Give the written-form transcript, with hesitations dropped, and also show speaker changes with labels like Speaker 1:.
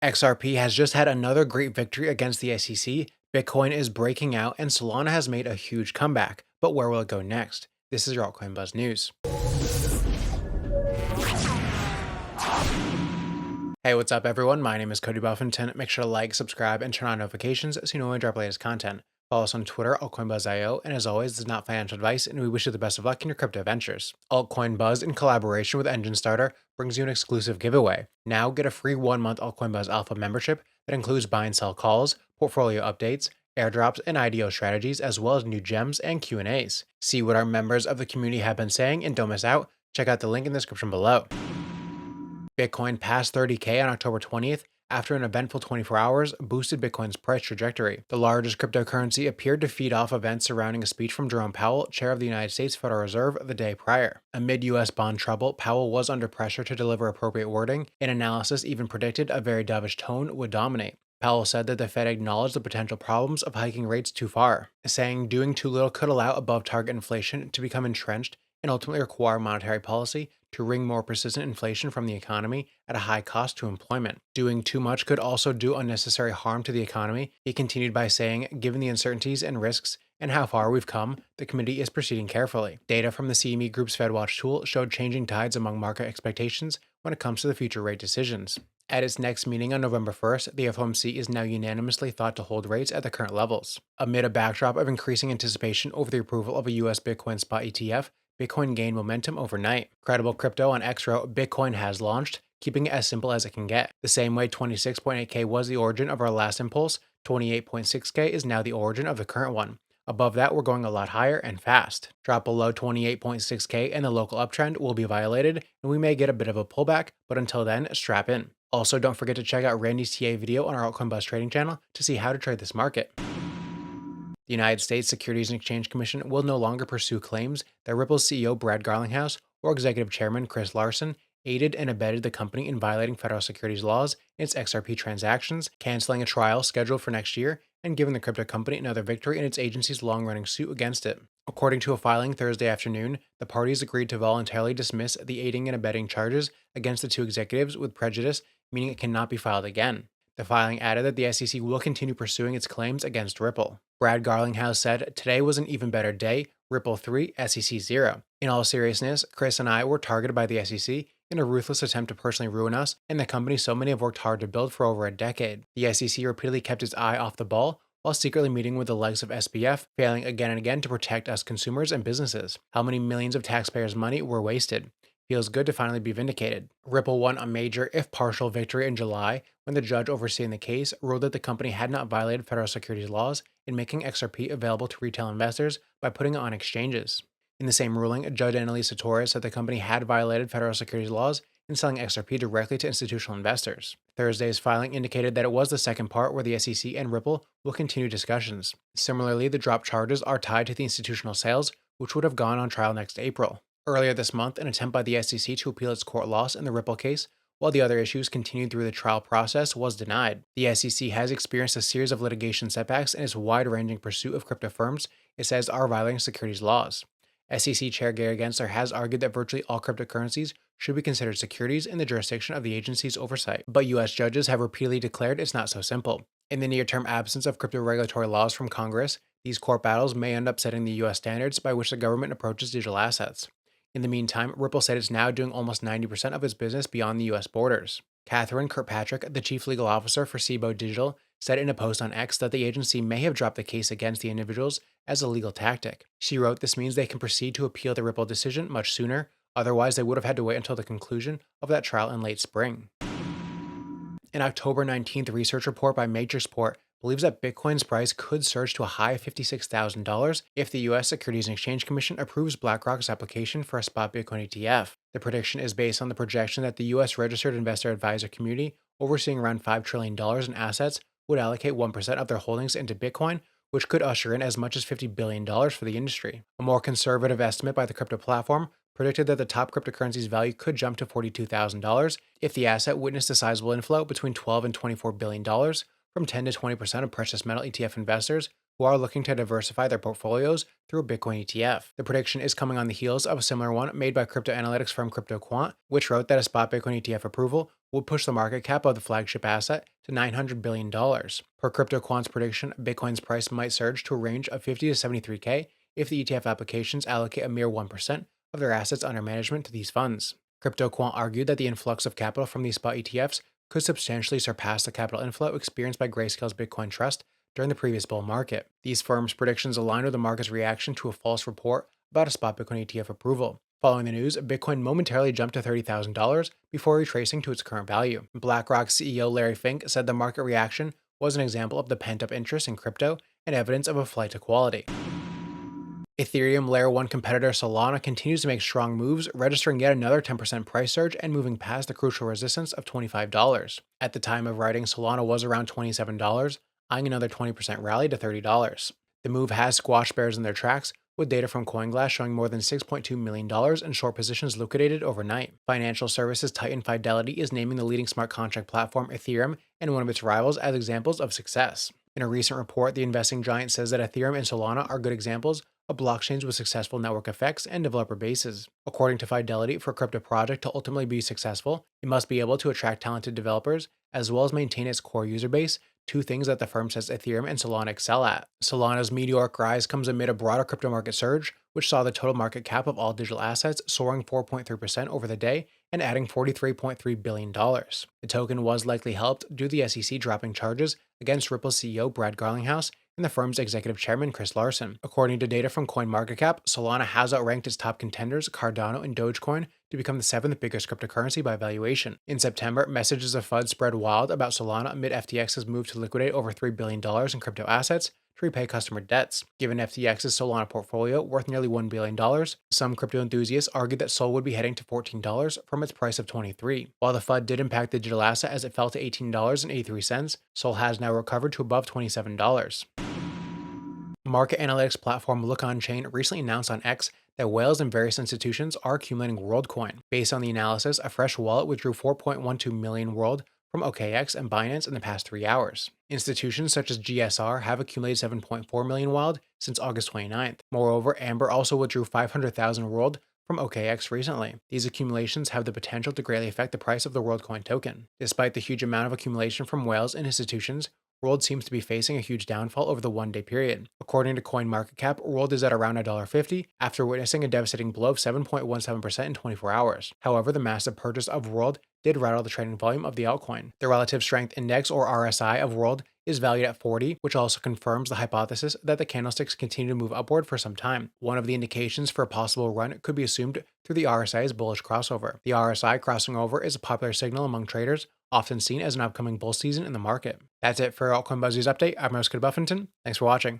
Speaker 1: XRP has just had another great victory against the SEC. Bitcoin is breaking out, and Solana has made a huge comeback. But where will it go next? This is your Altcoin Buzz News. Hey, what's up, everyone? My name is Cody Buffington. Make sure to like, subscribe, and turn on notifications so you know when I drop latest content. Follow us on Twitter, AltcoinBuzzIO, and as always, this is not financial advice, and we wish you the best of luck in your crypto ventures. Altcoin Buzz, in collaboration with ENJINSTARTER, brings you an exclusive giveaway. Now get a free 1-month Altcoin Buzz Alpha membership that includes buy and sell calls, portfolio updates, airdrops, and IDO strategies, as well as new gems and Q&As. See what our members of the community have been saying, and don't miss out. Check out the link in the description below. Bitcoin passed 30K on October 20th after an eventful 24 hours boosted Bitcoin's price trajectory. The largest cryptocurrency appeared to feed off events surrounding a speech from Jerome Powell, chair of the United States Federal Reserve, the day prior. Amid U.S. bond trouble, Powell was under pressure to deliver appropriate wording. An analysis even predicted a very dovish tone would dominate. Powell said that the Fed acknowledged the potential problems of hiking rates too far, saying doing too little could allow above-target inflation to become entrenched and ultimately require monetary policy to wring more persistent inflation from the economy at a high cost to employment. Doing too much could also do unnecessary harm to the economy. He continued by saying, given the uncertainties and risks and how far we've come, the committee is proceeding carefully. Data from the CME Group's FedWatch tool showed changing tides among market expectations when it comes to the future rate decisions. At its next meeting on November 1st, the FOMC is now unanimously thought to hold rates at the current levels. Amid a backdrop of increasing anticipation over the approval of a US Bitcoin spot ETF, Bitcoin gained momentum overnight. Credible Crypto on X wrote, Bitcoin has launched, keeping it as simple as it can get. The same way 26.8K was the origin of our last impulse, 28.6K is now the origin of the current one. Above that, we're going a lot higher and fast. Drop below 28.6K and the local uptrend will be violated, and we may get a bit of a pullback, but until then, strap in. Also, don't forget to check out Randy's TA video on our Altcoin Buzz trading channel to see how to trade this market. The United States Securities and Exchange Commission will no longer pursue claims that Ripple's CEO Brad Garlinghouse or Executive Chairman Chris Larsen aided and abetted the company in violating federal securities laws in its XRP transactions, canceling a trial scheduled for next year, and giving the crypto company another victory in its agency's long-running suit against it. According to a filing Thursday afternoon, the parties agreed to voluntarily dismiss the aiding and abetting charges against the two executives with prejudice, meaning it cannot be filed again. The filing added that the SEC will continue pursuing its claims against Ripple. Brad Garlinghouse said, today was an even better day, Ripple 3, SEC 0. In all seriousness, Chris and I were targeted by the SEC in a ruthless attempt to personally ruin us and the company so many have worked hard to build for over a decade. The SEC repeatedly kept its eye off the ball while secretly meeting with the likes of SBF, failing again and again to protect us consumers and businesses. How many millions of taxpayers' money were wasted? Feels good to finally be vindicated. Ripple won a major, if partial, victory in July when the judge overseeing the case ruled that the company had not violated federal securities laws in making XRP available to retail investors by putting it on exchanges. In the same ruling, Judge Annalisa Torres said the company had violated federal securities laws in selling XRP directly to institutional investors. Thursday's filing indicated that it was the second part where the SEC and Ripple will continue discussions. Similarly, the drop charges are tied to the institutional sales, which would have gone on trial next April. Earlier this month, an attempt by the SEC to appeal its court loss in the Ripple case, while the other issues continued through the trial process, was denied. The SEC has experienced a series of litigation setbacks in its wide-ranging pursuit of crypto firms it says are violating securities laws. SEC Chair Gary Gensler has argued that virtually all cryptocurrencies should be considered securities in the jurisdiction of the agency's oversight, but U.S. judges have repeatedly declared it's not so simple. In the near-term absence of crypto regulatory laws from Congress, these court battles may end up setting the U.S. standards by which the government approaches digital assets. In the meantime, Ripple said it's now doing almost 90% of its business beyond the U.S. borders. Catherine Kirkpatrick, the chief legal officer for Cboe Digital, said in a post on X that the agency may have dropped the case against the individuals as a legal tactic. She wrote, this means they can proceed to appeal the Ripple decision much sooner, otherwise they would have had to wait until the conclusion of that trial in late spring. An October 19th research report by Matrixport believes that Bitcoin's price could surge to a high of $56,000 if the U.S. Securities and Exchange Commission approves BlackRock's application for a spot Bitcoin ETF. The prediction is based on the projection that the U.S. Registered Investor Advisor community, overseeing around $5 trillion in assets, would allocate 1% of their holdings into Bitcoin, which could usher in as much as $50 billion for the industry. A more conservative estimate by the crypto platform predicted that the top cryptocurrency's value could jump to $42,000 if the asset witnessed a sizable inflow between $12 and $24 billion from 10 to 20% of precious metal ETF investors who are looking to diversify their portfolios through a Bitcoin ETF. The prediction is coming on the heels of a similar one made by crypto analytics firm CryptoQuant, which wrote that a spot Bitcoin ETF approval would push the market cap of the flagship asset to $900 billion. Per CryptoQuant's prediction, Bitcoin's price might surge to a range of 50 to 73K if the ETF applications allocate a mere 1% of their assets under management to these funds. CryptoQuant argued that the influx of capital from these spot ETFs could substantially surpass the capital inflow experienced by Grayscale's Bitcoin Trust during the previous bull market. These firms' predictions align with the market's reaction to a false report about a spot Bitcoin ETF approval. Following the news, Bitcoin momentarily jumped to $30,000 before retracing to its current value. BlackRock CEO Larry Fink said the market reaction was an example of the pent-up interest in crypto and evidence of a flight to quality. Ethereum Layer 1 competitor Solana continues to make strong moves, registering yet another 10% price surge and moving past the crucial resistance of $25. At the time of writing, Solana was around $27, eyeing another 20% rally to $30. The move has squashed bears in their tracks, with data from CoinGlass showing more than $6.2 million in short positions liquidated overnight. Financial services titan Fidelity is naming the leading smart contract platform Ethereum and one of its rivals as examples of success. In a recent report, the investing giant says that Ethereum and Solana are good examples of blockchains with successful network effects and developer bases. According to Fidelity, for a crypto project to ultimately be successful, it must be able to attract talented developers as well as maintain its core user base, two things that the firm says Ethereum and Solana excel at. Solana's meteoric rise comes amid a broader crypto market surge, which saw the total market cap of all digital assets soaring 4.3% over the day and adding $43.3 billion. The token was likely helped due to the SEC dropping charges against Ripple CEO Brad Garlinghouse and the firm's executive chairman Chris Larson. According to data from CoinMarketCap, Solana has outranked its top contenders Cardano and Dogecoin to become the 7th biggest cryptocurrency by valuation. In September, messages of FUD spread wild about Solana amid FTX's move to liquidate over $3 billion in crypto assets to repay customer debts. Given FTX's Solana portfolio worth nearly $1 billion, some crypto enthusiasts argued that Sol would be heading to $14 from its price of $23. While the FUD did impact the digital asset as it fell to $18.83, Sol has now recovered to above $27. Market analytics platform Look On Chain recently announced on X that whales and various institutions are accumulating WorldCoin. Based on the analysis, a fresh wallet withdrew 4.12 million World from OKX and Binance in the past 3 hours. Institutions such as GSR have accumulated 7.4 million Wild since August 29th. Moreover, Amber also withdrew 500,000 World from OKX recently. These accumulations have the potential to greatly affect the price of the WorldCoin token. Despite the huge amount of accumulation from whales and institutions, World seems to be facing a huge downfall over the one-day period. According to CoinMarketCap, World is at around $1.50 after witnessing a devastating blow of 7.17% in 24 hours. However, the massive purchase of World did rattle the trading volume of the altcoin. The Relative Strength Index, or RSI, of World is valued at 40, which also confirms the hypothesis that the candlesticks continue to move upward for some time. One of the indications for a possible run could be assumed through the RSI's bullish crossover. The RSI crossing over is a popular signal among traders, often seen as an upcoming bull season in the market. That's it for Altcoin Buzzy's update. I'm your host, Cody Buffington. Thanks for watching.